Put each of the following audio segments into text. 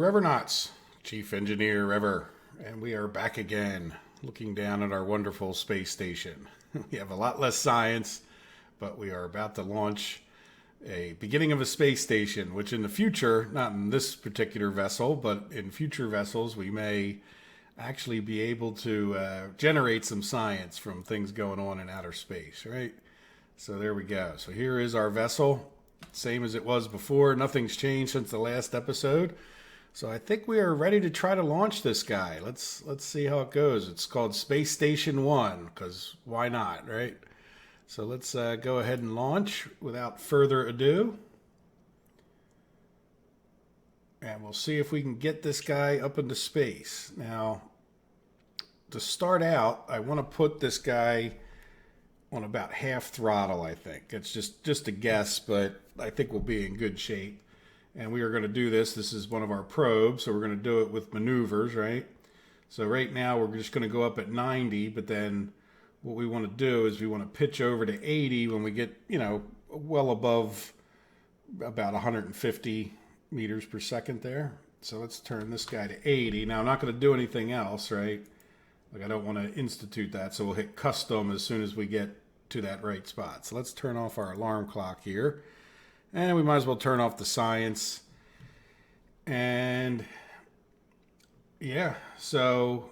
Revernauts, Chief Engineer Rever, and we are back again, looking down at our wonderful space station. We have a lot less science, but we are about to launch a beginning of a space station, which in the future, not in this particular vessel, but in future vessels, we may actually be able to generate some science from things going on in outer space, right? So there we go. So here is our vessel, same as it was before. Nothing's changed since the last episode. So I think we are ready to try to launch this guy. Let's see how it goes. It's called Space Station 1, because why not, right? So let's go ahead and launch without further ado. And we'll see if we can get this guy up into space. Now, to start out, I want to put this guy on about half throttle, I think. It's just a guess, but I think we'll be in good shape. And we are going to do this. This is one of our probes, so we're going to do it with maneuvers, right? So right now, we're just going to go up at 90, but then what we want to do is we want to pitch over to 80 when we get, well above about 150 meters per second there. So let's turn this guy to 80. Now, I'm not going to do anything else, right? Like, I don't want to institute that, so we'll hit custom as soon as we get to that right spot. So let's turn off our alarm clock here. And we might as well turn off the science. And yeah, so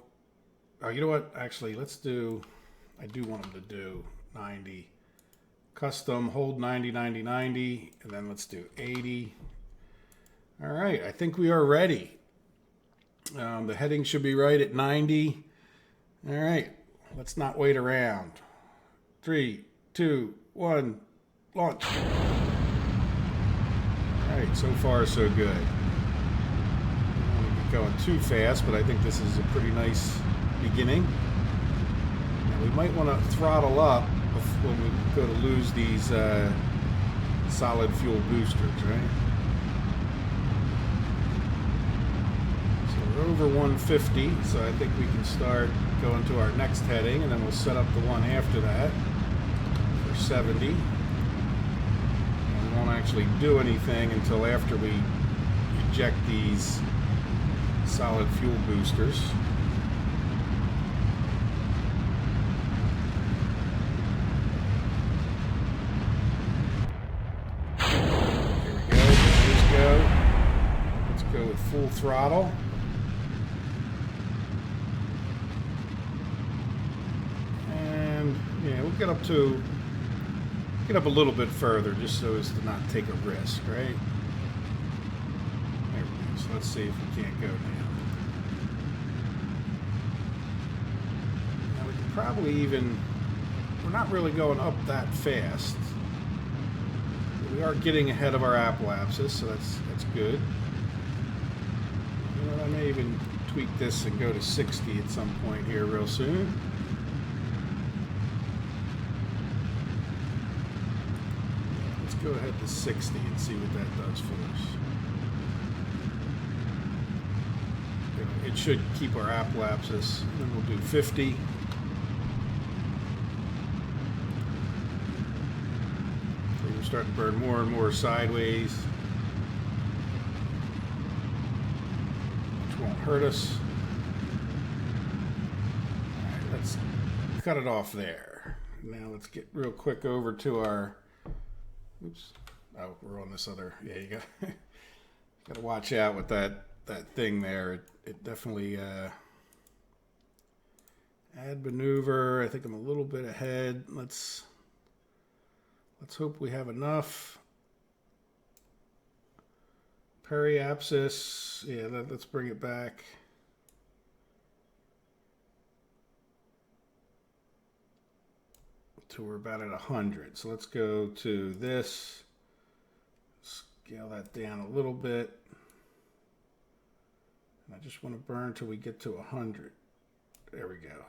you know what? Actually, let's do, I do want them to do 90. Custom, hold 90, 90, 90, and then let's do 80. All right, I think we are ready. The heading should be right at 90. All right, let's not wait around. 3, 2, 1, launch. All right, so far so good. I don't want to be going too fast, but I think this is a pretty nice beginning. Now we might want to throttle up when we go to lose these solid fuel boosters, right? So we're over 150, so I think we can start going to our next heading, and then we'll set up the one after that for 70. Won't actually do anything until after we eject these solid fuel boosters. Here we go. Let's go with full throttle. And yeah, we'll get up a little bit further just so as to not take a risk, right? There we go. So let's see if we can't go now. Now we can probably even, we're not really going up that fast. We are getting ahead of our apoapsis, so that's good. You know, I may even tweak this and go to 60 at some point here real soon. Go ahead to 60 and see what that does for us. It should keep our apoapsis. Then we'll do 50. So we're starting to burn more and more sideways, which won't hurt us. All right, let's cut it off there. Now let's get real quick over to our, oops. Oh, we're on this other. Yeah, you got to watch out with that thing there. It definitely add maneuver. I think I'm a little bit ahead. Let's hope we have enough. Periapsis. Yeah, let's bring it back. So we're about at 100. So let's go to this. Scale that down a little bit. And I just want to burn till we get to 100. There we go.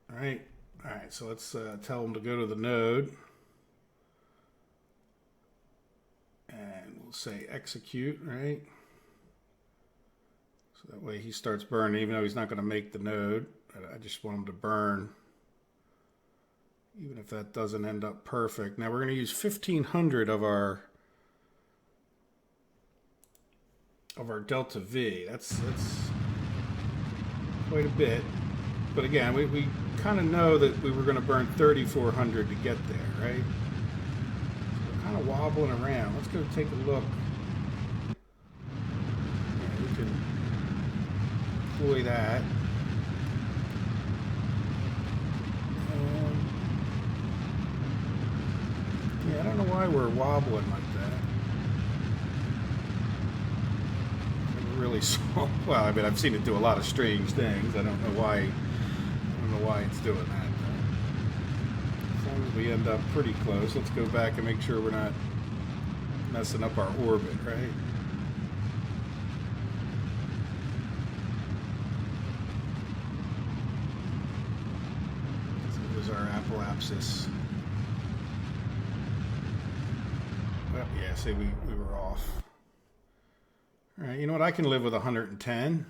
All right. So let's tell them to go to the node. And we'll say execute, right? So that way he starts burning, even though he's not going to make the node. I just want him to burn even if that doesn't end up perfect. Now we're going to use 1500 of our delta V. That's quite a bit. But again, we kind of know that we were going to burn 3400 to get there, right? So we're kind of wobbling around. Let's go take a look. Yeah, we can deploy that. Yeah, I don't know why we're wobbling like that. Really small. Well, I mean, I've seen it do a lot of strange things. I don't know why it's doing that. As long as we end up pretty close, let's go back and make sure we're not messing up our orbit, right? So there's our apoapsis. Well, yeah, see, we were off. All right, you know what? I can live with 110.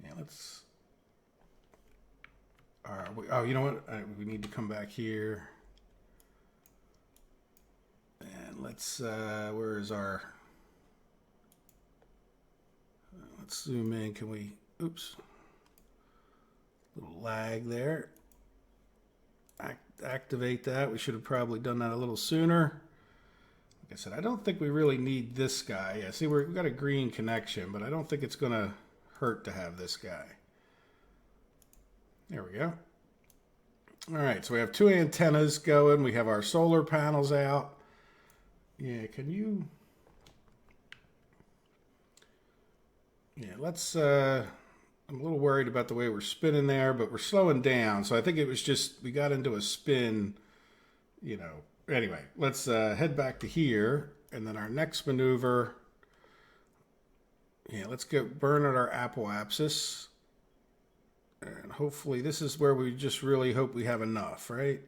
Yeah, let's... All right, oh, you know what? We need to come back here. And let's, where is our... Let's zoom in. Can we... Oops. Little lag there. Activate that. We should have probably done that a little sooner. Like I said, I don't think we really need this guy. Yeah, see, we've got a green connection, but I don't think it's going to hurt to have this guy. There we go. All right, so we have two antennas going. We have our solar panels out. Yeah, can you... Yeah, let's... I'm a little worried about the way we're spinning there, but we're slowing down. So I think it was just, we got into a spin, you know. Anyway, let's head back to here. And then our next maneuver, yeah, let's go burn at our apoapsis. And hopefully this is where we just really hope we have enough, right?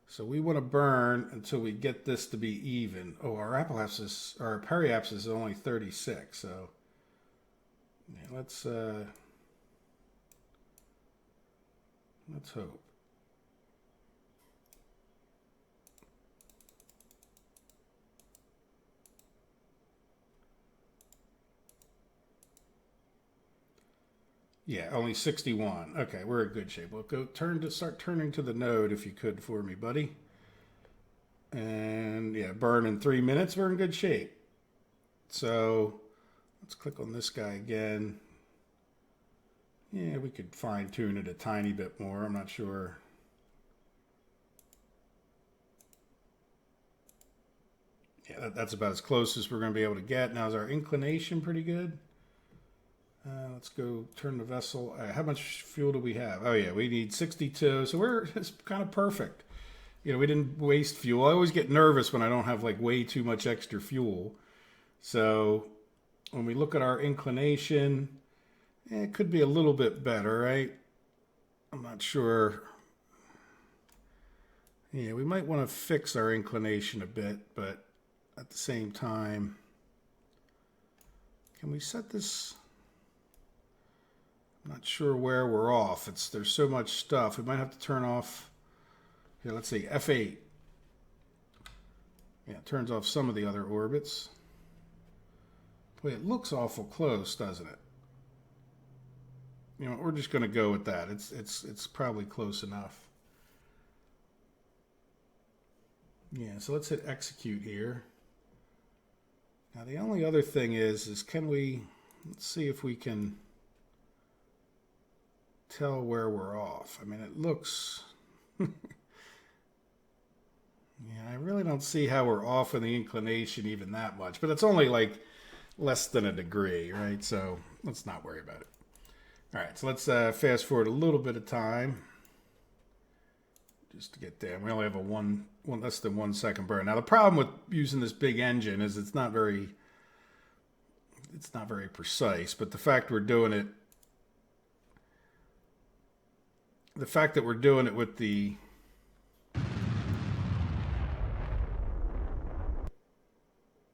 So we want to burn until we get this to be even. Oh, our apoapsis, our periapsis is only 36. So yeah, let's hope. Yeah, only 61. Okay, we're in good shape. We'll go start turning to the node if you could for me, buddy. And yeah, burn in 3 minutes. We're in good shape. So let's click on this guy again. Yeah, we could fine tune it a tiny bit more. I'm not sure. Yeah, that's about as close as we're going to be able to get. Now, is our inclination pretty good? Let's go turn the vessel. How much fuel do we have? Oh, yeah, we need 62. So it's kind of perfect. You know, we didn't waste fuel. I always get nervous when I don't have like way too much extra fuel. So when we look at our inclination, it could be a little bit better, right? I'm not sure. Yeah, we might want to fix our inclination a bit, but at the same time, can we set this? I'm not sure where we're off. There's so much stuff. We might have to turn off. Here, let's see, F8. Yeah, it turns off some of the other orbits. Boy, it looks awful close, doesn't it? You know, we're just going to go with that. It's probably close enough. Yeah, so let's hit execute here. Now the only other thing is can we, let's see if we can tell where we're off. I mean, it looks, yeah, I really don't see how we're off in the inclination even that much, but it's only like less than a degree, right? So let's not worry about it. All right, so let's fast forward a little bit of time just to get there. We only have a one less than 1 second burn. Now the problem with using this big engine is it's not very precise, but the fact we're doing it, with the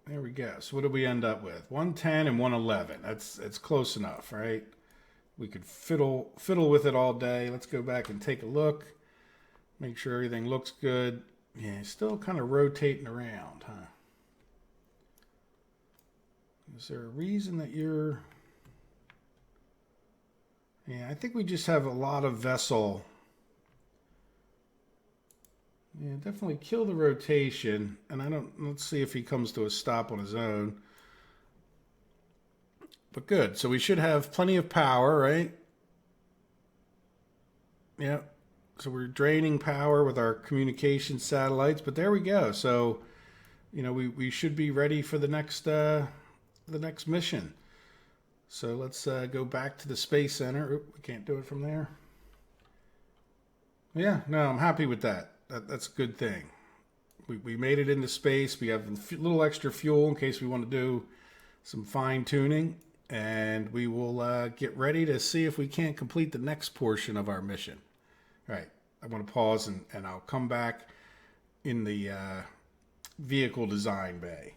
there we go. So what did we end up with? 110 and 111. It's close enough, right? We could fiddle with it all day. Let's go back and take a look. Make sure everything looks good. Yeah, it's still kind of rotating around, huh? Is there a reason that you're... Yeah, I think we just have a lot of vessel. Yeah, definitely kill the rotation. And I don't... Let's see if he comes to a stop on his own. But good. So we should have plenty of power, right? Yeah. So we're draining power with our communication satellites. But there we go. So, you know, we should be ready for the next mission. So let's go back to the Space Center. Oop, we can't do it from there. Yeah, no, I'm happy with that. That's a good thing. We made it into space. We have a little extra fuel in case we want to do some fine tuning. And we will get ready to see if we can't complete the next portion of our mission. All right, I want to pause and I'll come back in the vehicle design bay.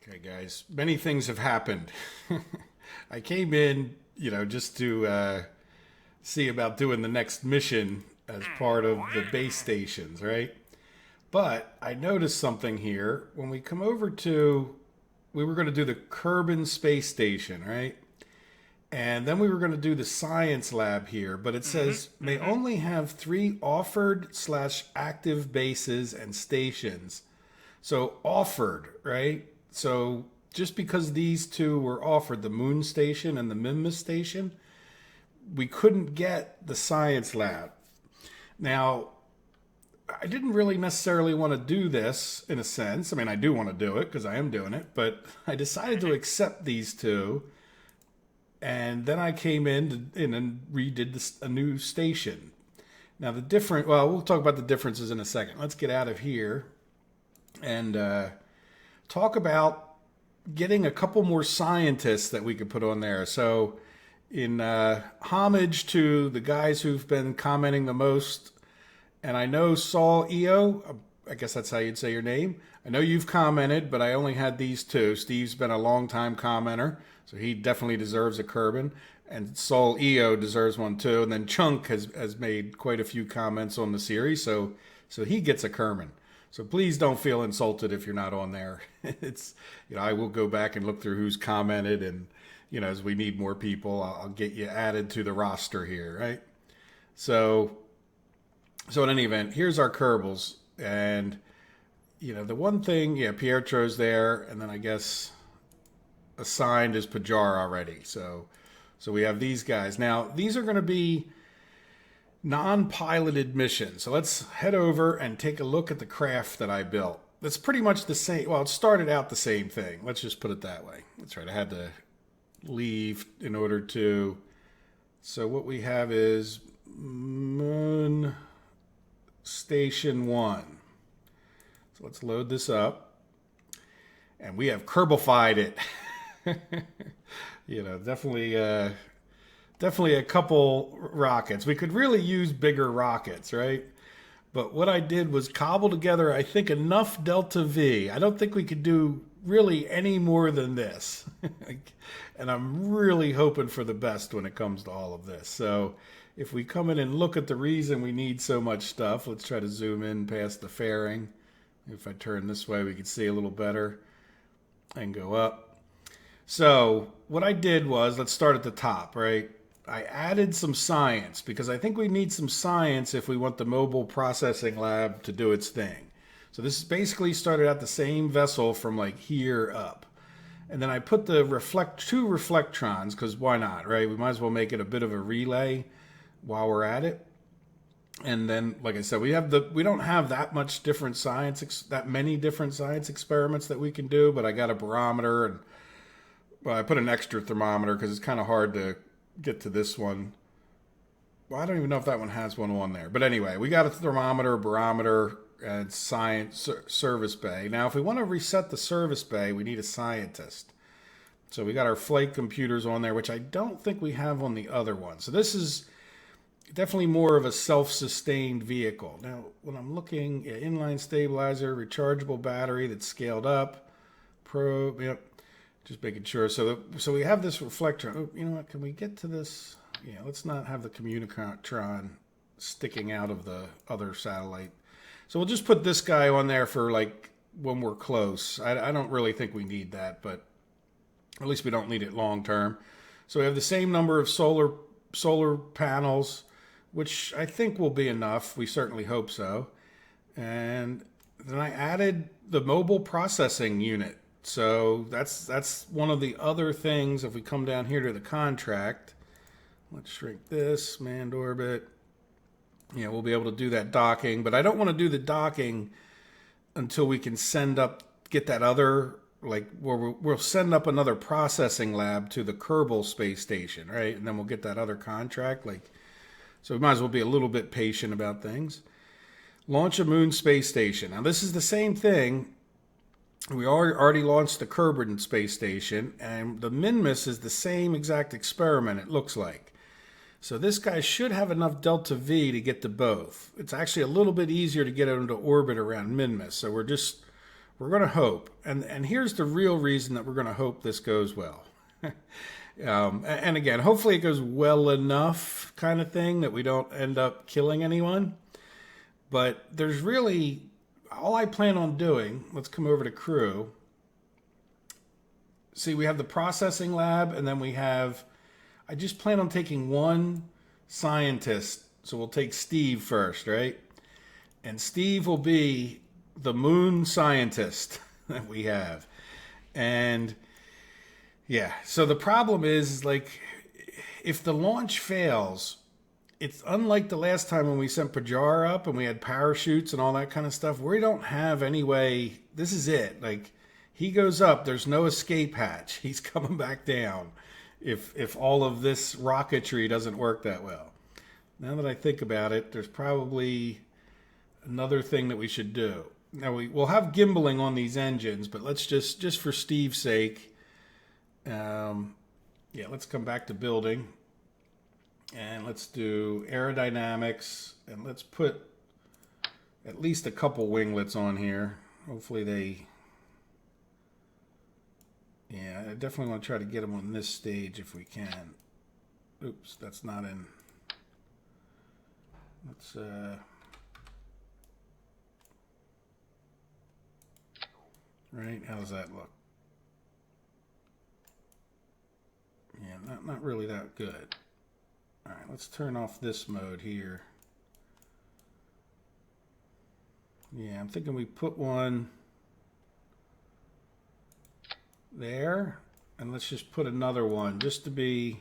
Okay, guys, many things have happened. I came in, you know, just to see about doing the next mission as part of the base stations, right? But I noticed something here. When we come over to, we were going to do the Kerbin space station, right? And then we were going to do the science lab here, but it says may only have 3 offered/active bases and stations. So offered, right? So just because these 2 were offered, the Moon Station and the Mimas Station, we couldn't get the science lab. Now, I didn't really necessarily want to do this in a sense. I mean, I do want to do it because I am doing it, but I decided to accept these 2. And then I came in and redid a new station. Now well, we'll talk about the differences in a second. Let's get out of here and talk about getting a couple more scientists that we could put on there. So in homage to the guys who've been commenting the most, and I know Saul EO, I guess that's how you'd say your name. I know you've commented, but I only had these 2. Steve's been a long time commenter, so he definitely deserves a Kerbin. And Saul EO deserves one too. And then Chunk has made quite a few comments on the series, so he gets a Kerbin. So please don't feel insulted if you're not on there. It's, you know, I will go back and look through who's commented, and, you know, as we need more people, I'll get you added to the roster here, right? So in any event, here's our Kerbals. And, you know, the one thing, yeah, Pietro's there, and then I guess assigned is Pajar already. So we have these guys. Now, these are going to be non-piloted missions. So let's head over and take a look at the craft that I built. It's pretty much the same. Well, it started out the same thing. Let's just put it that way. That's right. I had to leave in order to... So what we have is Moon Station 1. So let's load this up. And we have Kerbalfied it. You know, definitely a couple rockets. We could really use bigger rockets, right? But what I did was cobble together, I think, enough Delta V. I don't think we could do really any more than this. And I'm really hoping for the best when it comes to all of this. So if we come in and look at the reason we need so much stuff, let's try to zoom in past the fairing. If I turn this way, we can see a little better and go up. So what I did was, let's start at the top, right? I added some science because I think we need some science if we want the mobile processing lab to do its thing. So this basically started out the same vessel from like here up. And then I put the two reflectrons, because why not, right? We might as well make it a bit of a relay while we're at it. And then, like I said, we don't have that much different science, that many different science experiments that we can do, but I got a barometer, and well, I put an extra thermometer because it's kind of hard to get to this one. Well, I don't even know if that one has one on there. But anyway, we got a thermometer, a barometer, and science service bay. Now, if we want to reset the service bay, we need a scientist. So we got our flight computers on there, which I don't think we have on the other one. So this is definitely more of a self-sustained vehicle. Now, when I'm looking at inline stabilizer, rechargeable battery that's scaled up, probe, yep. Just making sure. So we have this reflector. Oh, you know what? Can we get to this? Yeah, let's not have the Communicatron sticking out of the other satellite. So we'll just put this guy on there for like when we're close. I don't really think we need that, but at least we don't need it long term. So we have the same number of solar panels, which I think will be enough. We certainly hope so. And then I added the mobile processing unit. So that's one of the other things. If we come down here to the contract, let's shrink this, manned orbit. Yeah, we'll be able to do that docking, but I don't want to do the docking until we can get that other, like, we'll send up another processing lab to the Kerbal space station, right? And then we'll get that other contract. Like, so we might as well be a little bit patient about things. Launch a moon space station. Now, this is the same thing. We already launched the Kerbin space station, and the Minmus is the same exact experiment, it looks like. So this guy should have enough delta V to get to both. It's actually a little bit easier to get it into orbit around Minmus. So we're going to hope. And here's the real reason that we're going to hope this goes well. And again, hopefully it goes well enough, kind of thing, that we don't end up killing anyone. But there's really, all I plan on doing, let's come over to crew. See, we have the processing lab, and then we have, I just plan on taking one scientist. So we'll take Steve first, right? And Steve will be the moon scientist that we have. And yeah, so the problem is, like, if the launch fails, it's unlike the last time when we sent Pajar up and we had parachutes and all that kind of stuff. We don't have any way. This is it. Like, he goes up, there's no escape hatch. He's coming back down if all of this rocketry doesn't work that well. Now that I think about it, there's probably another thing that we should do. Now, we'll have gimbaling on these engines, but let's just for Steve's sake, yeah, let's come back to building. And let's do aerodynamics, and let's put at least a couple winglets on here. Hopefully they... Yeah, I definitely want to try to get them on this stage if we can. Oops, that's not in. Let's right, how does that look? Yeah, not really that good. All right, let's turn off this mode here. Yeah, I'm thinking we put one there, and let's just put another one just to be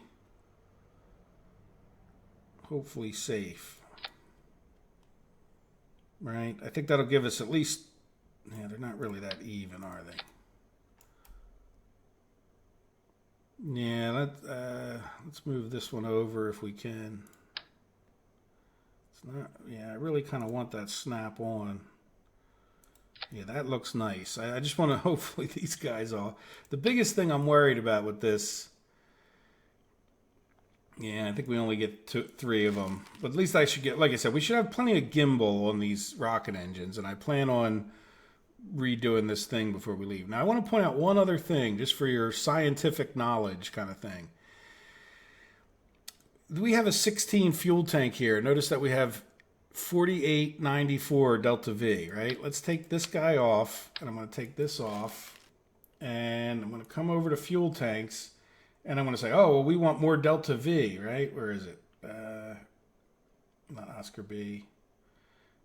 hopefully safe. Right? I think that'll give us at least, yeah, they're not really that even, are they? Yeah, let's move this one over if we can. It's not, yeah, I really kind of want that snap on. Yeah, that looks nice. I just want to hopefully these guys all... The biggest thing I'm worried about with this... Yeah, I think we only get 3 of them. But at least I should get... Like I said, we should have plenty of gimbal on these rocket engines. And I plan on redoing this thing before we leave. Now, I want to point out one other thing, just for your scientific knowledge kind of thing. We have a 16 fuel tank here. Notice that we have 4894 delta V, right? Let's take this guy off, and I'm going to take this off, and I'm going to come over to fuel tanks, and I'm going to say, oh, well, we want more delta V, right? Where is it? Not Oscar B.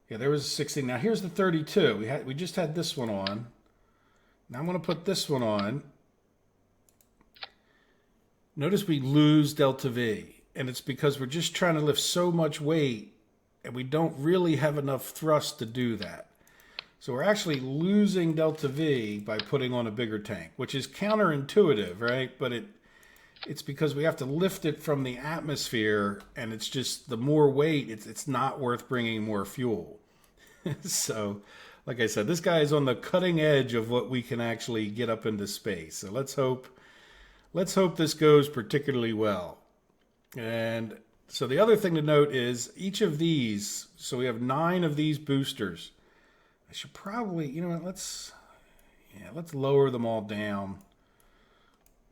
Yeah, there was a 16. Now, here's the 32. We just had this one on. Now I'm going to put this one on. Notice we lose delta V, and it's because we're just trying to lift so much weight and we don't really have enough thrust to do that. So we're actually losing delta V by putting on a bigger tank, which is counterintuitive, right? But it's because we have to lift it from the atmosphere, and it's just the more weight, it's not worth bringing more fuel. So, like I said, this guy is on the cutting edge of what we can actually get up into space. So let's hope this goes particularly well. And so the other thing to note is each of these, so we have 9 of these boosters. I should probably, you know what, let's lower them all down.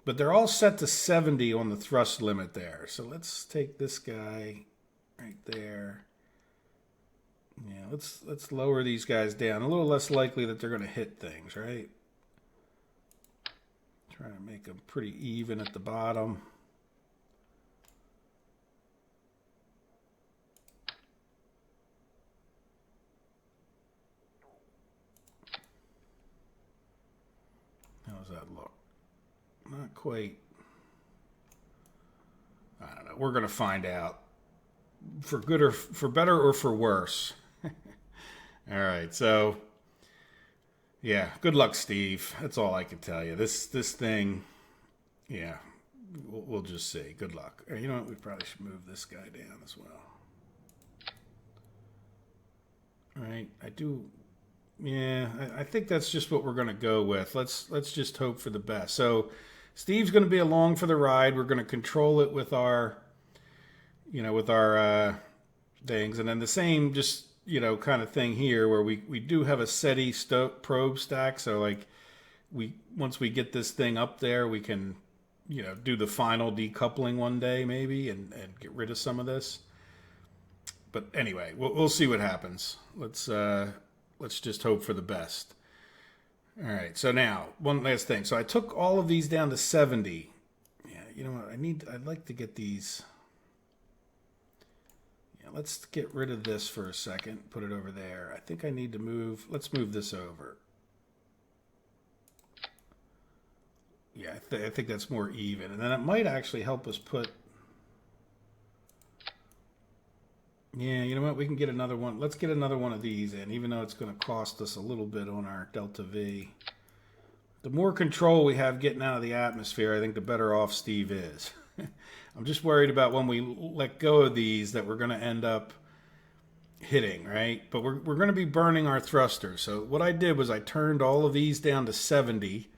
But they're all set to 70 on the thrust limit there. So let's take this guy right there. Yeah, let's lower these guys down. A little less likely that they're going to hit things, right? Trying to make them pretty even at the bottom. How does that look? Not quite. I don't know. We're going to find out. For good or for better or for worse. All right, so yeah, good luck, Steve. That's all I can tell you. This thing, yeah, we'll just see. Good luck. You know what? We probably should move this guy down as well. All right, I do. Yeah, I think that's just what we're going to go with. Let's just hope for the best. So Steve's going to be along for the ride. We're going to control it with our, with our things, and then the same just kind of thing here where we do have a SETI probe stack. So like once we get this thing up there, we can do the final decoupling one day maybe and get rid of some of this. But anyway, we'll see what happens. Let's just hope for the best. All right, so now one last thing. So I took all of these down to 70. Yeah, you know what? I'd like to get these. Yeah, let's get rid of this for a second. Put it over there. I think I need to move. Let's move this over. Yeah, I think that's more even, and then it might actually help us put. Yeah, you know what? We can get another one. Let's get another one of these in, even though it's going to cost us a little bit on our delta V. The more control we have getting out of the atmosphere, I think the better off Steve is. I'm just worried about when we let go of these that we're going to end up hitting, right? But we're going to be burning our thrusters. So what I did was I turned all of these down to 70,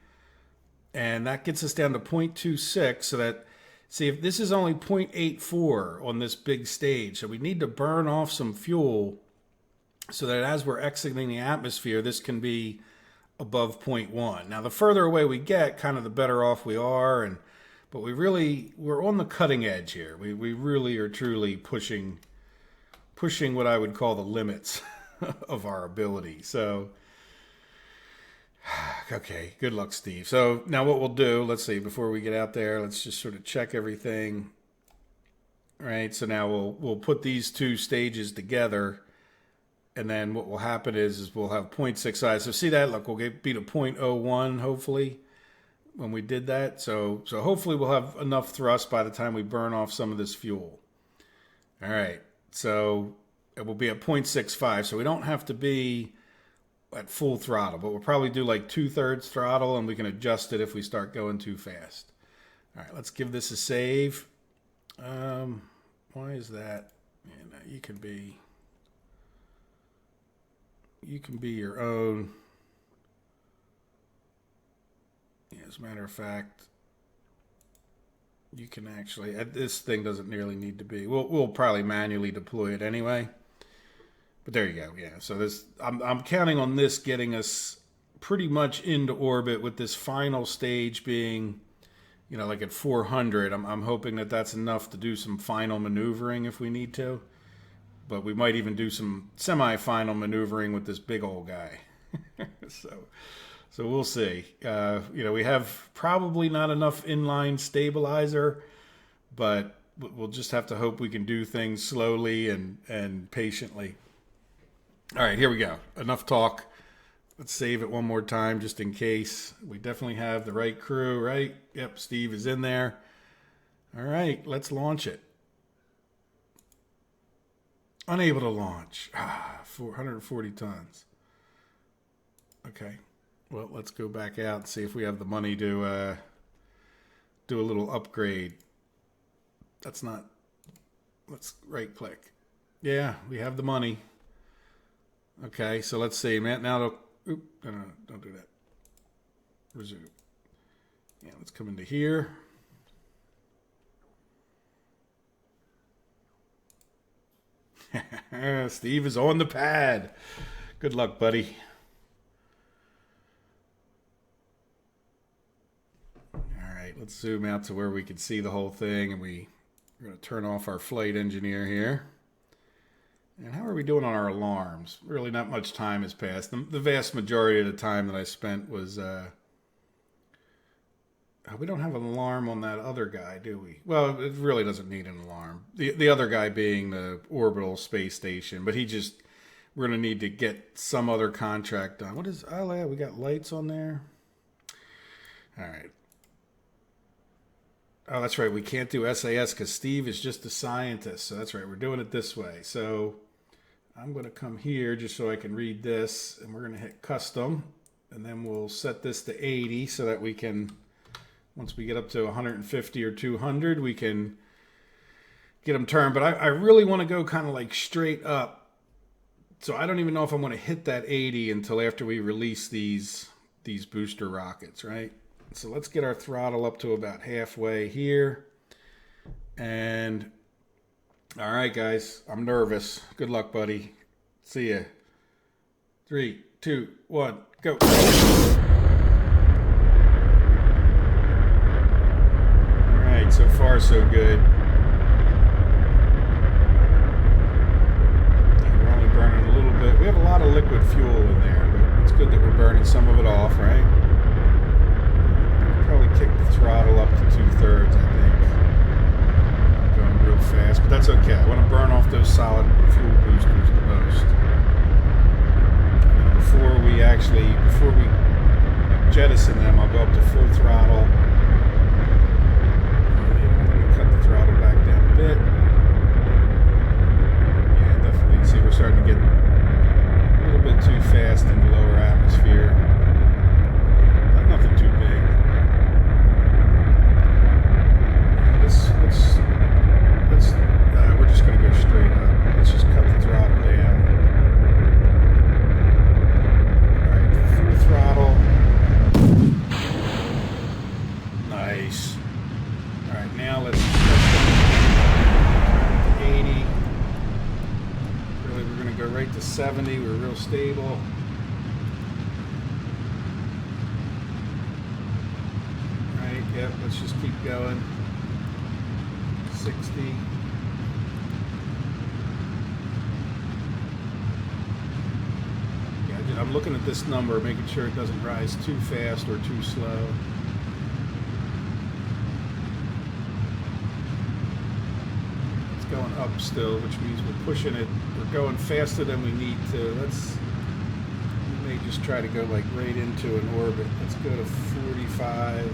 and that gets us down to 0.26 so that, see, if this is only 0.84 on this big stage, so we need to burn off some fuel so that as we're exiting the atmosphere, this can be above 0.1. Now, the further away we get, kind of the better off we are, but we're on the cutting edge here. We really are truly pushing what I would call the limits of our ability. So, okay, good luck, Steve. So now what we'll do, let's see, before we get out there, let's just sort of check everything. All right, so now we'll put these two stages together, and then what will happen is we'll have 0.65. So see that? Look, we'll be to 0.01, hopefully, when we did that. So hopefully we'll have enough thrust by the time we burn off some of this fuel. All right, so it will be at 0.65, so we don't have to be at full throttle, but we'll probably do like 2/3 throttle, and we can adjust it if we start going too fast. All right, let's give this a save. Why is that? Yeah, no, you can be your own. Yeah, as a matter of fact, you can actually. This thing doesn't nearly need to be. We'll probably manually deploy it anyway. But there you go. Yeah. So this, I'm counting on this getting us pretty much into orbit with this final stage being, like at 400. I'm hoping that that's enough to do some final maneuvering if we need to. But we might even do some semi-final maneuvering with this big old guy. So we'll see. We have probably not enough inline stabilizer, but we'll just have to hope we can do things slowly and patiently. All right, here we go. Enough talk. Let's save it one more time just in case. We definitely have the right crew, right? Yep, Steve is in there. All right, let's launch it. Unable to launch. 440 tons. Okay. Well, let's go back out and see if we have the money to do a little upgrade. That's not... Let's right-click. Yeah, we have the money. Okay, so let's see. Now, no, don't do that. Resume. Yeah, let's come into here. Steve is on the pad. Good luck, buddy. All right, let's zoom out to where we can see the whole thing, and we're going to turn off our flight engineer here. And how are we doing on our alarms? Really not much time has passed. The vast majority of the time that I spent was... we don't have an alarm on that other guy, do we? Well, it really doesn't need an alarm. The other guy being the orbital space station. But we're going to need to get some other contract done. What is... Oh, yeah, we got lights on there. All right. Oh, that's right. We can't do SAS because Steve is just a scientist. So that's right. We're doing it this way. So... I'm going to come here just so I can read this, and we're going to hit custom, and then we'll set this to 80 so that we can, once we get up to 150 or 200, we can get them turned. But I really want to go kind of like straight up, so I don't even know if I'm going to hit that 80 until after we release these booster rockets, right? So let's get our throttle up to about halfway here, and... All right, guys. I'm nervous. Good luck, buddy. See ya. 3, 2, 1, go. All right, so far so good. We're only burning a little bit. We have a lot of liquid fuel in there, but it's good that we're burning some of it off, right? Probably kick the throttle up to 2/3, I think. Real fast, but that's okay. I want to burn off those solid fuel boosters the most. And before we jettison them, I'll go up to full throttle. I'm going to cut the throttle back down a bit. Yeah, definitely. See, we're starting to get a little bit too fast in the lower atmosphere. But nothing too big. We're just going to go straight up. Let's just cut the throttle down. Alright, full throttle. Nice. Alright, now let's turn it to 80. Really, we're going to go right to 70. We're real stable. Alright, yep, let's just keep going. 60. I'm looking at this number, making sure it doesn't rise too fast or too slow. It's going up still, which means we're pushing it. We're going faster than we need to. We may just try to go like right into an orbit. Let's go to 45.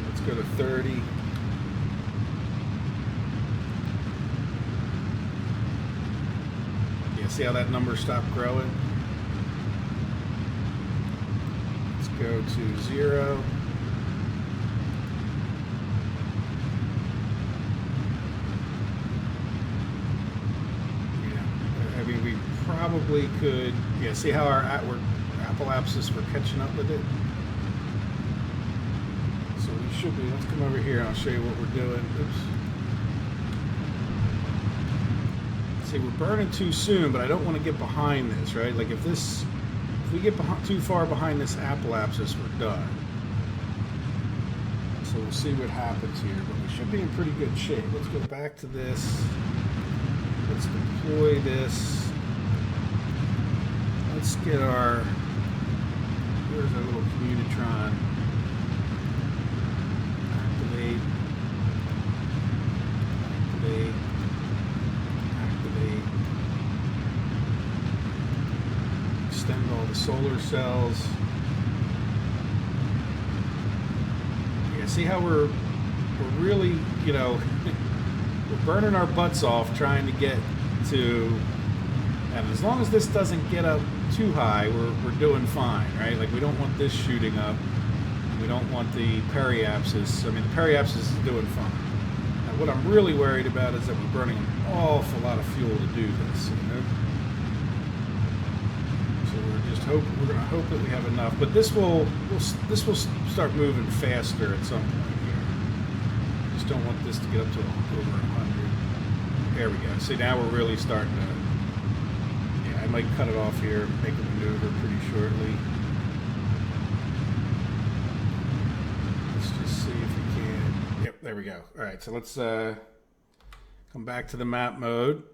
Let's go to 30. See how that number stopped growing? Let's go to 0. Yeah, I mean, we probably could, yeah, see how our apoapsis, we're catching up with it? So we should be, let's come over here and I'll show you what we're doing. Oops. See, we're burning too soon, but I don't want to get behind this, right? Like if we get too far behind this apoapsis, we're done. So we'll see what happens here, but we should be in pretty good shape. Let's go back to this. Let's deploy this. Let's get where's our little Communitron? Activate. Extend all the solar cells. Yeah, see how we're really, you know, we're burning our butts off trying to get to, and as long as this doesn't get up too high, we're doing fine, right? Like we don't want this shooting up. We don't want the periapsis. I mean, the periapsis is doing fine. Now, what I'm really worried about is that we're burning an awful lot of fuel to do this, you know? We're going to hope that we have enough, but this will start moving faster at some point here. Just don't want this to get up to over 100. There we go. See, now we're really starting to. Yeah, I might cut it off here, make a maneuver pretty shortly. there we go. All right, so let's come back to the map mode.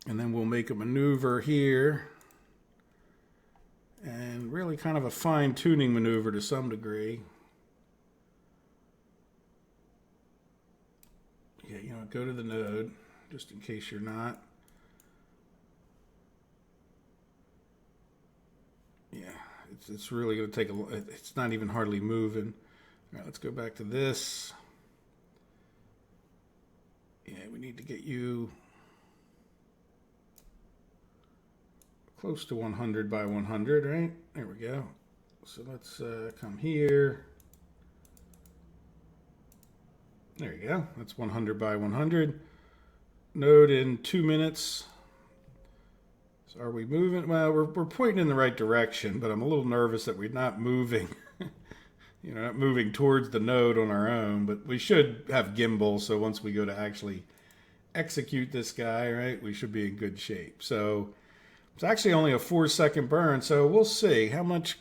And then we'll make a maneuver here. And really kind of a fine-tuning maneuver to some degree. Yeah, you know, go to the node, just in case you're not. Yeah, it's really going to take a... It's not even hardly moving. All right, let's go back to this. Yeah, we need to get you close to 100 by 100, right? There we go. So let's come here. There you go. That's 100 by 100. Node in 2 minutes. So are we moving? Well, we're pointing in the right direction, but I'm a little nervous that we're not moving. You know, not moving towards the node on our own, but we should have gimbal, so once we go to actually execute this guy, right, we should be in good shape. So it's actually only a 4-second burn, so we'll see how much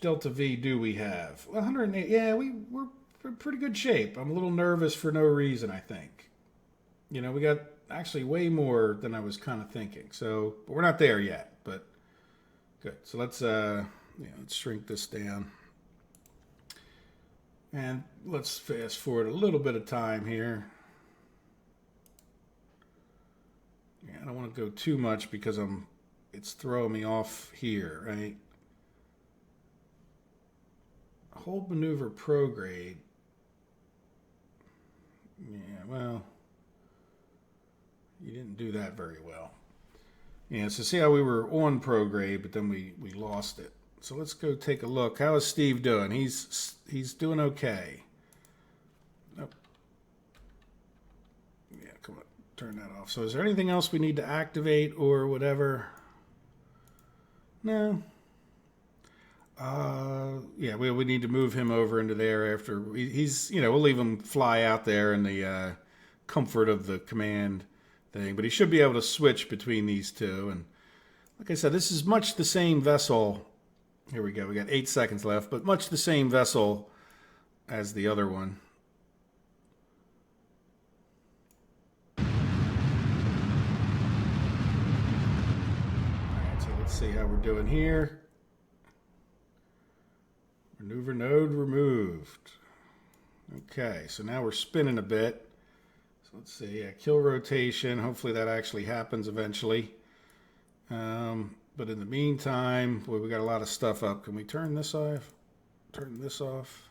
delta V do we have? 108. Yeah, we're in pretty good shape. I'm a little nervous for no reason, I think. You know, we got actually way more than I was kind of thinking. So, but we're not there yet, but good. So let's let's shrink this down. And let's fast forward a little bit of time here. Yeah, I don't want to go too much because it's throwing me off here, right? Hold maneuver prograde. Yeah, well, you didn't do that very well. Yeah, so see how we were on prograde, but then we lost it. So let's go take a look. How is Steve doing? He's doing okay. Nope. Yeah, come on, turn that off. So is there anything else we need to activate or whatever? No. Yeah, we need to move him over into there after he's, you know, we'll leave him fly out there in the comfort of the command thing, but he should be able to switch between these two. And like I said, this is much the same vessel. Here we go. We got 8 seconds left, but much the same vessel as the other one. All right, so let's see how we're doing here. Maneuver node removed. Okay, so now we're spinning a bit. So let's see, yeah, kill rotation. Hopefully that actually happens eventually. But in the meantime, boy, we got a lot of stuff up. Can we turn this off? Turn this off.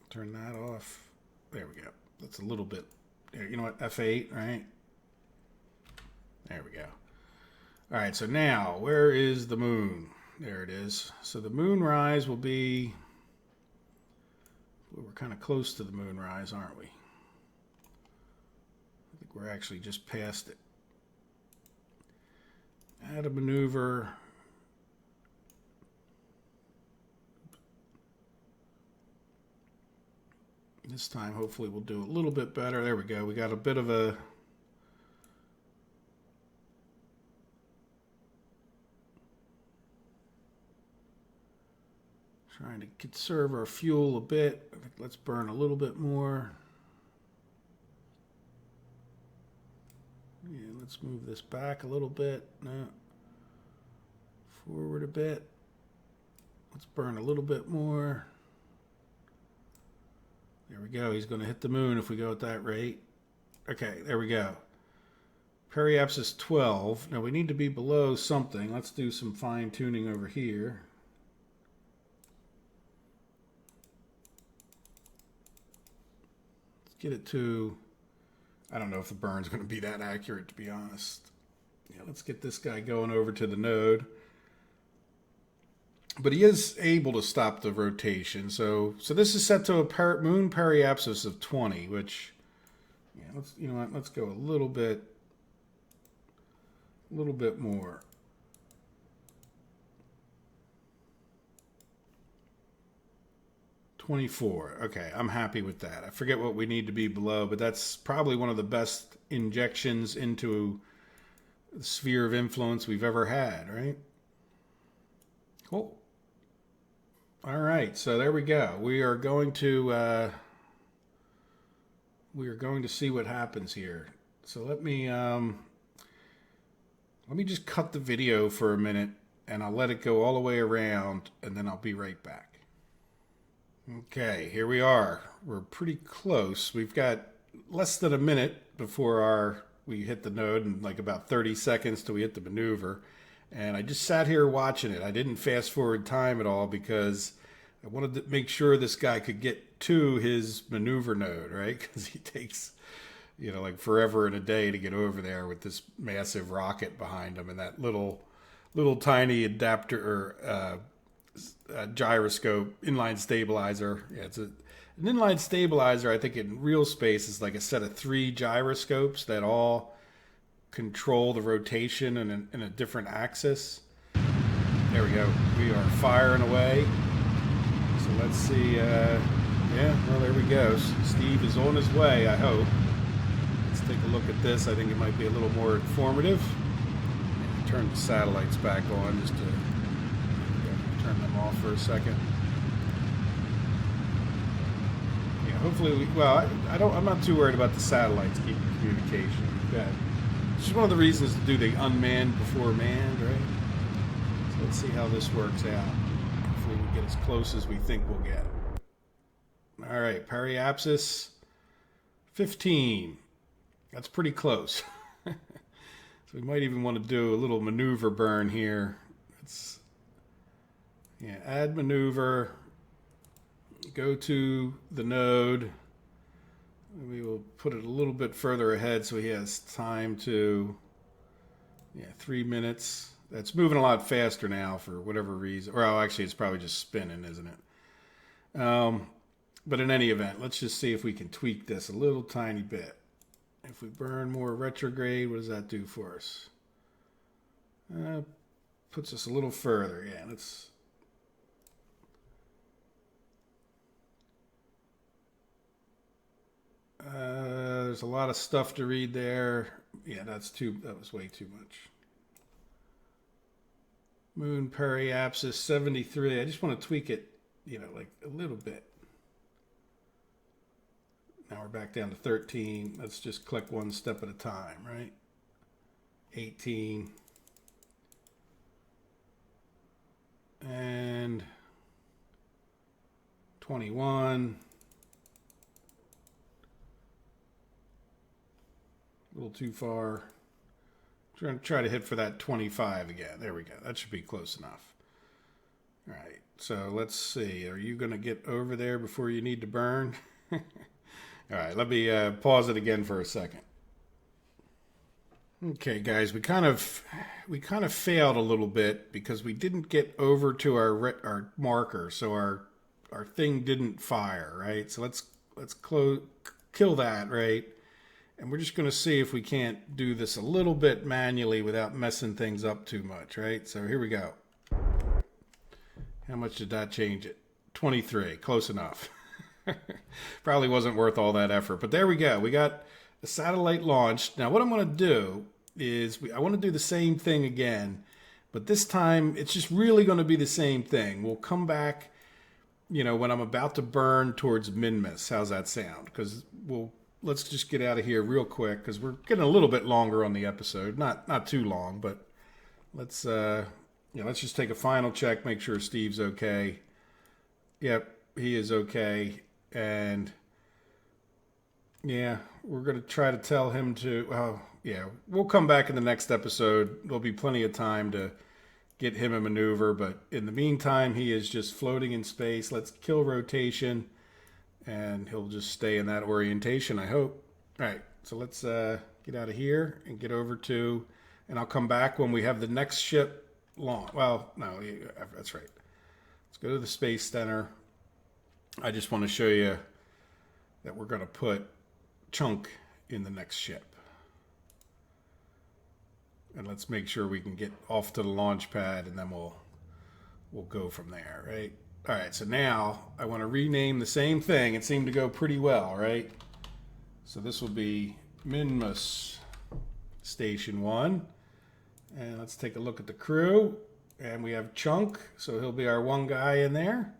Turn that off. There we go. That's a little bit. There, you know what? F8, right? There we go. All right, so now, where is the moon? There it is. So the moonrise will be... Well, we're kind of close to the moonrise, aren't we? I think we're actually just past it. Add a maneuver. This time, hopefully, we'll do a little bit better. There we go. We got a bit of a... Trying to conserve our fuel a bit. I think let's burn a little bit more. Yeah, let's move this back a little bit. No. Forward a bit. Let's burn a little bit more. There we go. He's going to hit the moon if we go at that rate. Okay, there we go. Periapsis 12. Now we need to be below something. Let's do some fine tuning over here. Get it to, I don't know if the burn's going to be that accurate, to be honest. Yeah, let's get this guy going over to the node. But he is able to stop the rotation. So this is set to a moon periapsis of 20, which, yeah, you know what, let's go a little bit more. $24. Okay, I'm happy with that. I forget what we need to be below, but that's probably one of the best injections into the sphere of influence we've ever had, right? Cool. All right, so there we go. We are going to see what happens here. So let me just cut the video for a minute, and I'll let it go all the way around, and then I'll be right back. Okay, here we are. We're pretty close. We've got less than a minute before we hit the node, and like about 30 seconds till we hit the maneuver. And I just sat here watching it. I didn't fast forward time at all because I wanted to make sure this guy could get to his maneuver node, right? Because he takes, like forever and a day to get over there with this massive rocket behind him and that little tiny adapter or gyroscope, inline stabilizer. Yeah, it's an inline stabilizer. I think in real space is like a set of 3 gyroscopes that all control the rotation in a different axis. There we go. We are firing away. So let's see. Yeah, well, there we go. Steve is on his way, I hope. Let's take a look at this. I think it might be a little more informative. Turn the satellites back on just to turn them off for a second. Yeah, hopefully I'm not too worried about the satellites keeping communication. It's just one of the reasons to do the unmanned before manned, right? So let's see how this works out. Hopefully we get as close as we think we'll get. All right, periapsis 15. That's pretty close. So we might even want to do a little maneuver burn here. Add maneuver. Go to the node. We will put it a little bit further ahead so he has time to, 3 minutes. That's moving a lot faster now for whatever reason. Well, actually, it's probably just spinning, isn't it? But in any event, let's just see if we can tweak this a little tiny bit. If we burn more retrograde, what does that do for us? Puts us a little further. Yeah, let's... there's a lot of stuff to read there. Yeah, that was way too much. Moon periapsis 73. I just want to tweak it, like a little bit. Now we're back down to 13. Let's just click one step at a time, right? 18. And 21. A little too far. I'm going to try to hit for that 25 again. There we go. That should be close enough. All right. So let's see. Are you going to get over there before you need to burn? All right. Let me pause it again for a second. Okay, guys. We kind of failed a little bit because we didn't get over to our marker, so our thing didn't fire, right? So let's kill that, right? And we're just going to see if we can't do this a little bit manually without messing things up too much, right? So here we go. How much did that change it? 23. Close enough. Probably wasn't worth all that effort. But there we go. We got the satellite launched. Now what I'm going to do is I want to do the same thing again. But this time it's just really going to be the same thing. We'll come back, when I'm about to burn towards Minmus. How's that sound? Because let's just get out of here real quick because we're getting a little bit longer on the episode. Not too long, but let's just take a final check, make sure Steve's okay. Yep, he is okay. And we're going to try to tell him to, we'll come back in the next episode. There'll be plenty of time to get him a maneuver, but in the meantime, he is just floating in space. Let's kill rotation. And he'll just stay in that orientation, I hope. All right, so let's get out of here and get over to, and I'll come back when we have the next ship launched. Well, no, that's right. Let's go to the Space Center. I just want to show you that we're going to put Chunk in the next ship. And let's make sure we can get off to the launch pad, and then we'll go from there, right? All right, so now I want to rename the same thing. It seemed to go pretty well, right? So this will be Minmus Station 1. And let's take a look at the crew. And we have Chunk, so he'll be our one guy in there.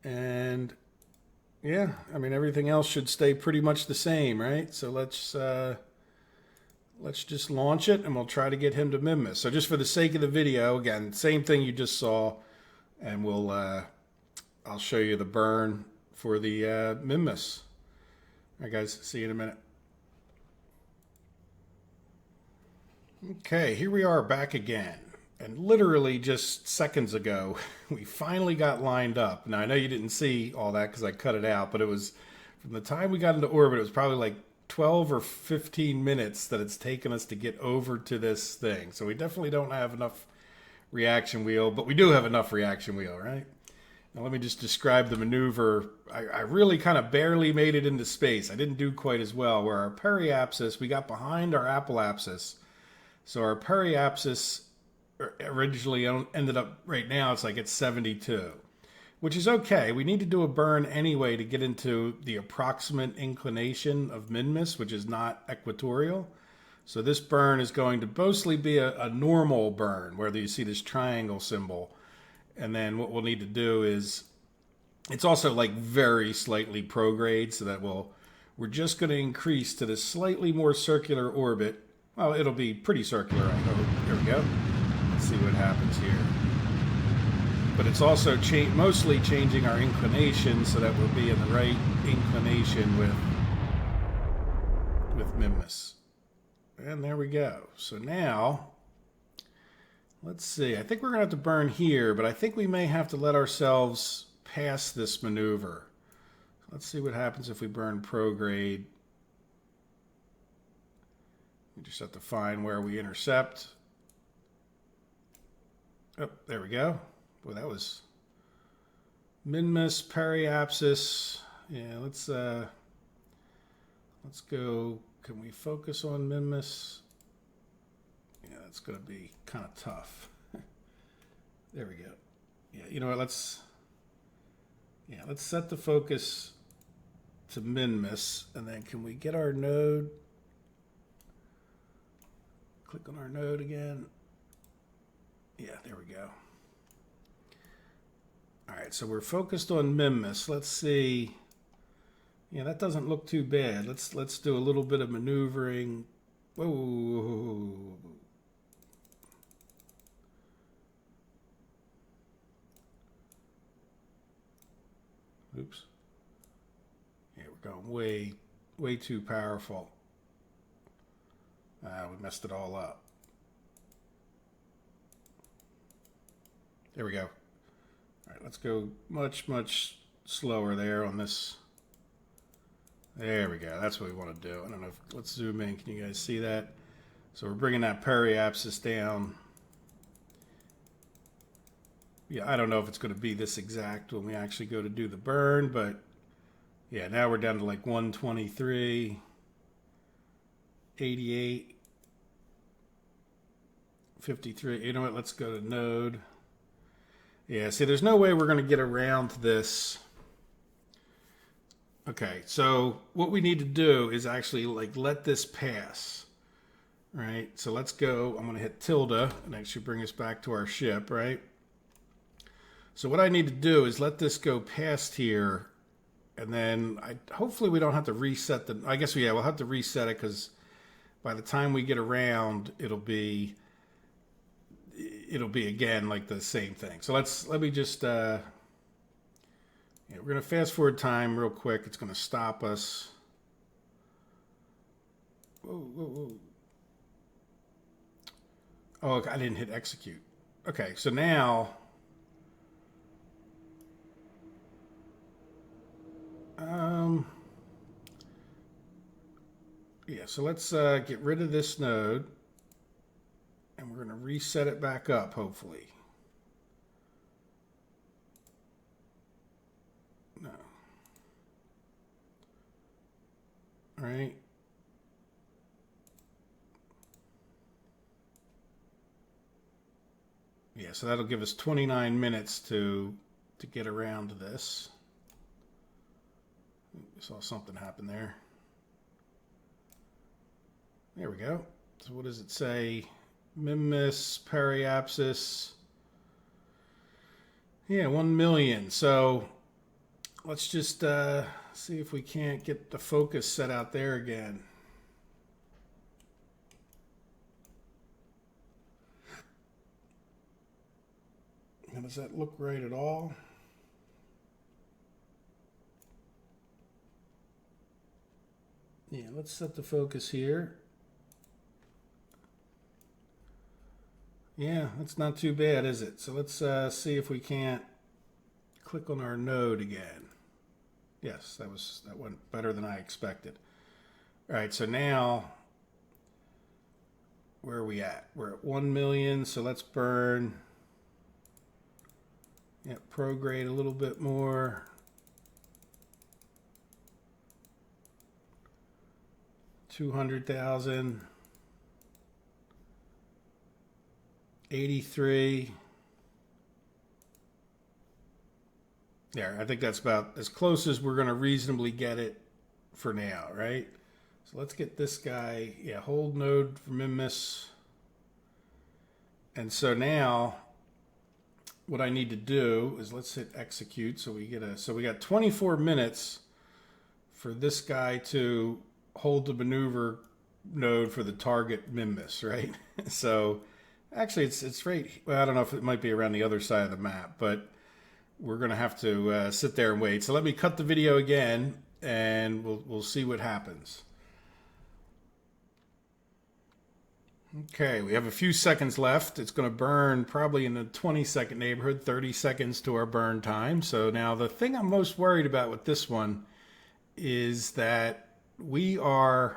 And yeah, I mean, everything else should stay pretty much the same, right? So let's just launch it, and we'll try to get him to Minmus. So just for the sake of the video, again, same thing you just saw, and we'll I'll show you the burn for the Minmus. All right, guys, see you in a minute. Okay, here we are back again. And literally just seconds ago, we finally got lined up. Now, I know you didn't see all that because I cut it out, but it was from the time we got into orbit, it was probably like 12 or 15 minutes that it's taken us to get over to this thing. So we definitely don't have enough reaction wheel, but we do have enough reaction wheel, right? Now let me just describe the maneuver. I really kind of barely made it into space. I didn't do quite as well. Where our periapsis, we got behind our apoapsis. So our periapsis originally ended up, right now it's like it's 72, which is okay. We need to do a burn anyway to get into the approximate inclination of Minmus, which is not equatorial. So this burn is going to mostly be a normal burn, where you see this triangle symbol. And then what we'll need to do is, it's also like very slightly prograde, so that we're just going to increase to this slightly more circular orbit. Well, it'll be pretty circular, I hope. Here we go. Let's see what happens here. But it's also mostly changing our inclination so that we'll be in the right inclination with Minmus. And there we go. So now, let's see. I think we're going to have to burn here, but I think we may have to let ourselves pass this maneuver. Let's see what happens if we burn prograde. We just have to find where we intercept. Oh, there we go. Boy, that was Minmus, periapsis. Yeah, let's go. Can we focus on Minmus? Yeah, that's going to be kind of tough. There we go. Yeah, you know what? Let's set the focus to Minmus, and then can we get our node? Click on our node again. Yeah, there we go. All right, so we're focused on Minmus. Let's see. Yeah, that doesn't look too bad. Let's do a little bit of maneuvering. Whoa. Oops. Yeah, we're going way too powerful. We messed it all up. There we go. All right, let's go much slower there on this. There we go. That's what we want to do. I don't know if, let's zoom in. Can you guys see that? So we're bringing that periapsis down. Yeah, I don't know if it's going to be this exact when we actually go to do the burn, but yeah, now we're down to like 123, 88, 53. You know what? Let's go to node. Yeah, see, there's no way we're going to get around this. Okay, so what we need to do is actually like let this pass, right? So let's go. I'm going to hit tilde and actually bring us back to our ship, right? So what I need to do is let this go past here, and then hopefully we don't have to reset the. I guess we'll have to reset it, because by the time we get around, it'll be again like the same thing. So let me just. Yeah, we're going to fast forward time real quick. It's going to stop us. Whoa. Oh, I didn't hit execute. Okay, so now. Yeah, so let's get rid of this node, and we're going to reset it back up, hopefully. No. All right. Yeah, so that'll give us 29 minutes to get around this. I saw something happen there. There we go. So what does it say? Minmus, periapsis. Yeah, 1 million. So let's just see if we can't get the focus set out there again. And does that look right at all? Yeah, let's set the focus here. Yeah, that's not too bad, is it? So let's see if we can't click on our node again. Yes, that went better than I expected. All right, so now where are we at? We're at 1 million, so let's burn. Yeah, prograde a little bit more. $200,000. 83. There, I think that's about as close as we're going to reasonably get it for now, right? So let's get this guy, yeah, hold node for Mimus. And so now what I need to do is let's hit execute. So we got 24 minutes for this guy to hold the maneuver node for the target Mimus, right? So actually it's right, well, I don't know if it might be around the other side of the map, but we're going to have to sit there and wait. So let me cut the video again, and we'll see what happens. Okay, we have a few seconds left. It's going to burn probably in the 20-second neighborhood, 30 seconds to our burn time. So now the thing I'm most worried about with this one is that we are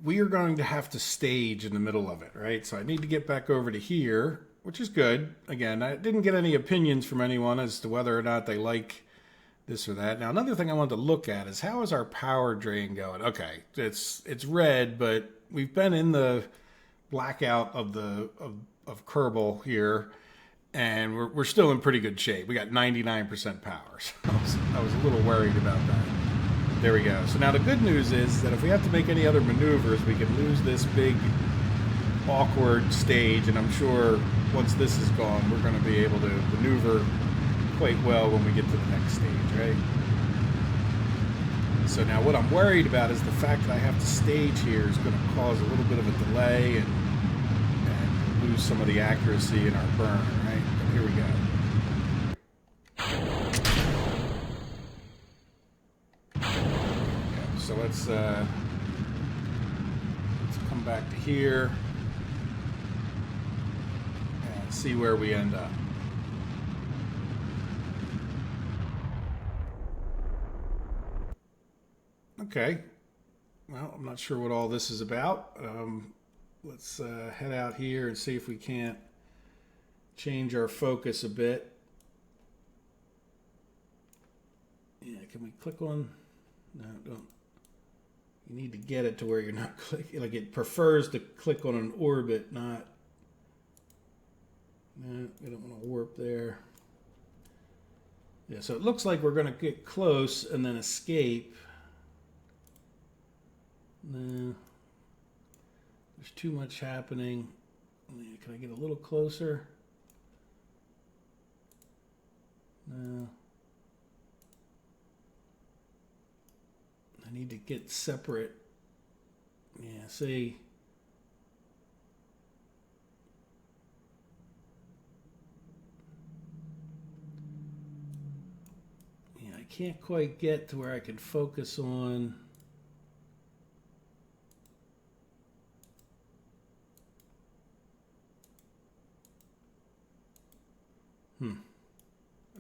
going to have to stage in the middle of it, right? So I need to get back over to here, which is good. Again, I didn't get any opinions from anyone as to whether or not they like this or that. Now, another thing I wanted to look at is how is our power drain going? Okay, it's red, but we've been in the blackout of Kerbal here, and we're still in pretty good shape. We got 99% power. So I was a little worried about that. There we go. So now the good news is that if we have to make any other maneuvers, we can lose this big awkward stage, and I'm sure once this is gone, we're going to be able to maneuver quite well when we get to the next stage, right? So now what I'm worried about is the fact that I have to stage here is going to cause a little bit of a delay and lose some of the accuracy in our burn, right? But here we go. So let's come back to here and see where we end up. Okay, well, I'm not sure what all this is about. Let's head out here and see if we can't change our focus a bit. Yeah, can we click on? No, don't. You need to get it to where you're not clicking. Like it prefers to click on an orbit, not. No, we don't want to warp there. Yeah, so it looks like we're going to get close and then escape. No, there's too much happening. Can I get a little closer? No. I need to get separate. Yeah, see. Yeah, I can't quite get to where I can focus on.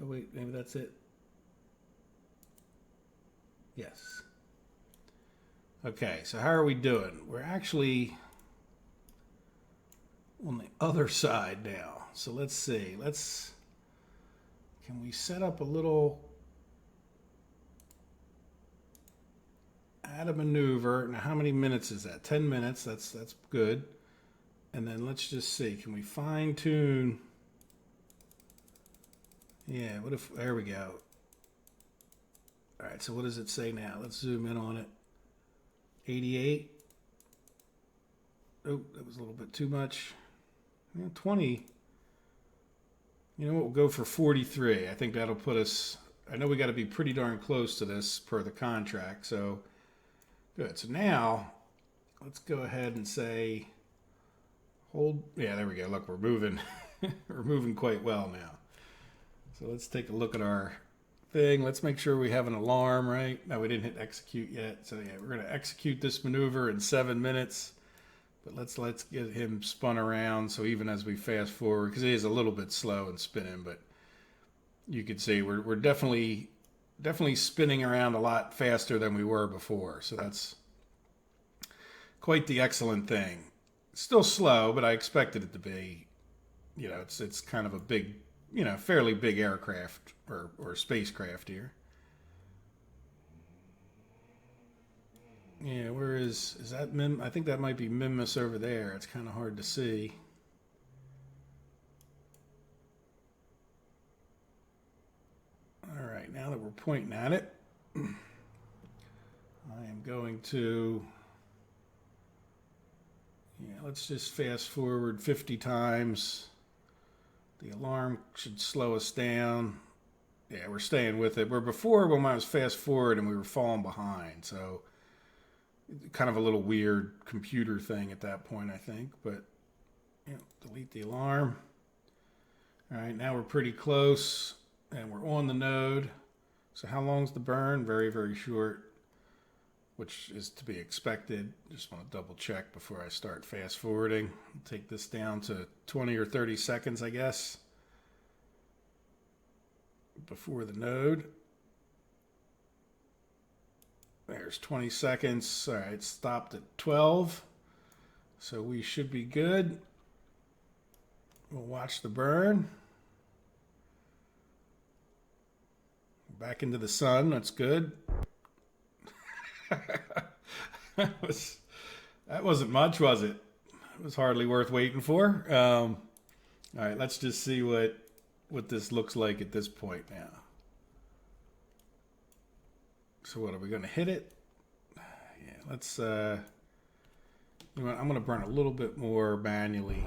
Oh, wait, maybe that's it. Yes. Okay, so how are we doing? We're actually on the other side now. So let's see. Can we set up a little, add a maneuver. Now, how many minutes is that? 10 minutes. That's good. And then let's just see. Can we fine tune? Yeah, what if, there we go. All right, so what does it say now? Let's zoom in on it. 88. Oh, that was a little bit too much. Yeah, 20. You know what? We'll go for 43. I think that'll put us... I know we got to be pretty darn close to this per the contract. So, good. So now, let's go ahead and say... Hold... Yeah, there we go. Look, we're moving. We're moving quite well now. So let's take a look at our thing. Let's make sure we have an alarm, right? No, we didn't hit execute yet. So yeah, we're going to execute this maneuver in 7 minutes. But let's get him spun around. So even as we fast forward, because he is a little bit slow in spinning, but you can see we're definitely spinning around a lot faster than we were before. So that's quite the excellent thing. Still slow, but I expected it to be. You know, it's kind of a big, you know, fairly big aircraft or spacecraft here. Yeah, where is that Mim? I think that might be Mimus over there. It's kind of hard to see. All right, now that we're pointing at it, I am going to, yeah, let's just fast forward 50 times. The alarm should slow us down. Yeah, we're staying with it. Where before, when I was fast forward and we were falling behind, so kind of a little weird computer thing at that point, I think. But yeah, delete the alarm. All right, now we're pretty close, and we're on the node. So how long's the burn? Very, very short, which is to be expected. Just want to double check before I start fast forwarding. I'll take this down to 20 or 30 seconds, I guess, before the node. There's 20 seconds. All right, stopped at 12. So we should be good. We'll watch the burn. Back into the sun. That's good. That wasn't much, was it? It was hardly worth waiting for. All right, let's just see what this looks like at this point now. So what, are we going to hit it? Yeah, let's, you know what, I'm going to burn a little bit more manually.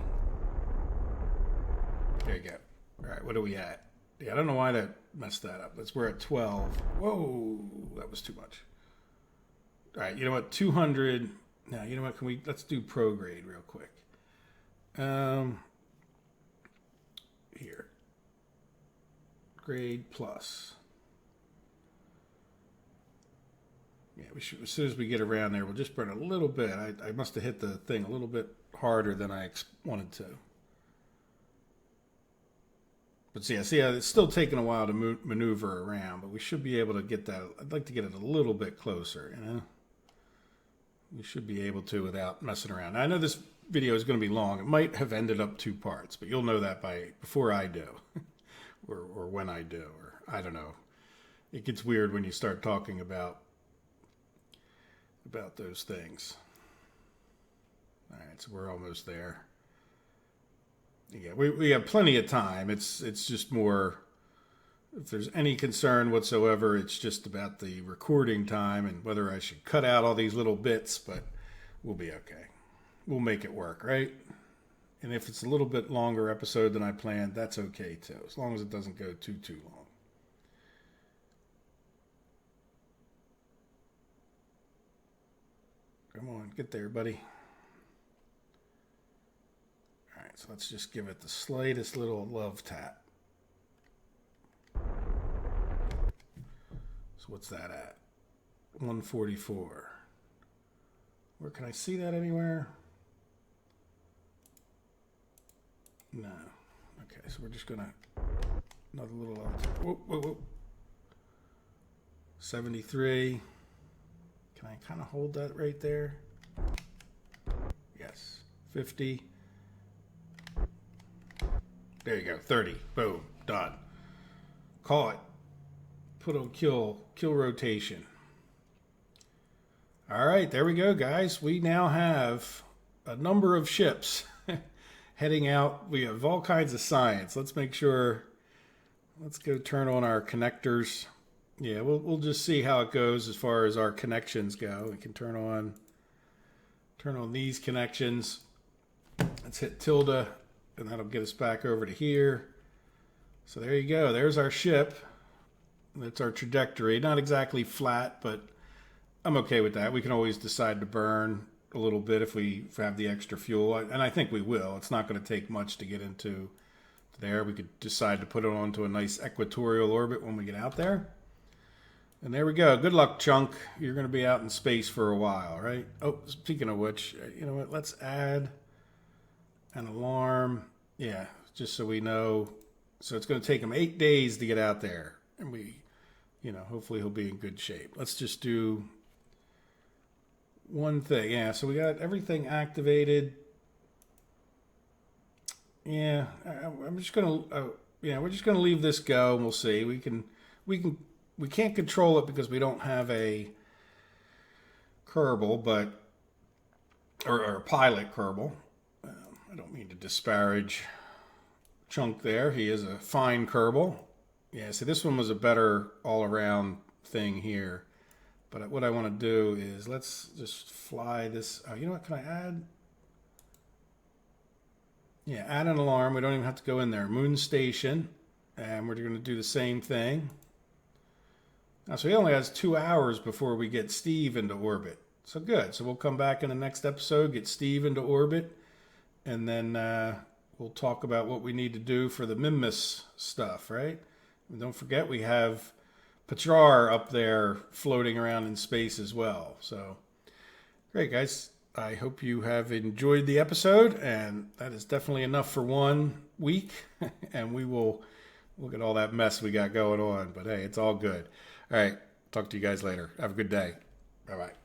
There you go. All right, what are we at? Yeah, I don't know why that messed that up. We're at 12. Whoa, that was too much. All right, you know what, 200. Now, you know what, let's do ProGrade real quick. Here. Grade plus. Yeah, we should, as soon as we get around there, we'll just burn a little bit. I must have hit the thing a little bit harder than I wanted to. But see, it's still taking a while to maneuver around, but we should be able to get that. I'd like to get it a little bit closer, you know? We should be able to without messing around. Now, I know this video is going to be long. It might have ended up 2 parts, but you'll know that before I do, or when I do, or I don't know. It gets weird when you start talking about those things. All right, so we're almost there. Yeah, we have plenty of time. It's just more, if there's any concern whatsoever, it's just about the recording time and whether I should cut out all these little bits, but we'll be okay. We'll make it work, right? And if it's a little bit longer episode than I planned, that's okay too, as long as it doesn't go too long. Come on, get there, buddy. All right, so let's just give it the slightest little love tap. So what's that at? 144. Where can I see that anywhere? No. Okay, so we're just gonna another little love tap. Whoa, whoa, whoa. 73. Can I kind of hold that right there? Yes. 50. There you go. 30. Boom. Done. Call it. Put on kill rotation. All right, there we go, guys. We now have a number of ships heading out. We have all kinds of science. Let's make sure. Let's go turn on our connectors. Yeah, we'll just see how it goes as far as our connections go. We can turn on these connections. Let's hit tilde, and that'll get us back over to here. So there you go. There's our ship. That's our trajectory. Not exactly flat, but I'm okay with that. We can always decide to burn a little bit if we have the extra fuel. And I think we will. It's not going to take much to get into there. We could decide to put it onto a nice equatorial orbit when we get out there. And there we go. Good luck, Chunk. You're going to be out in space for a while, right? Oh, speaking of which, you know what? Let's add an alarm. Yeah, just so we know. So it's going to take him 8 days to get out there. And we, you know, hopefully he'll be in good shape. Let's just do one thing. Yeah, so we got everything activated. Yeah, I'm just going to, yeah, we're just going to leave this go and we'll see. We can't control it because we don't have a Kerbal, but or a pilot Kerbal. I don't mean to disparage Chunk there. He is a fine Kerbal. Yeah, so this one was a better all-around thing here. But what I want to do is let's just fly this. Oh, you know what? Can I add? Yeah, add an alarm. We don't even have to go in there. Moon station, and we're going to do the same thing. So he only has 2 hours before we get Steve into orbit. So good. So we'll come back in the next episode, get Steve into orbit, and then we'll talk about what we need to do for the Mimus stuff, right? And don't forget we have Patrar up there floating around in space as well. So great, guys. I hope you have enjoyed the episode, and that is definitely enough for 1 week, and we will look at all that mess we got going on. But hey, it's all good. All right. Talk to you guys later. Have a good day. Bye-bye.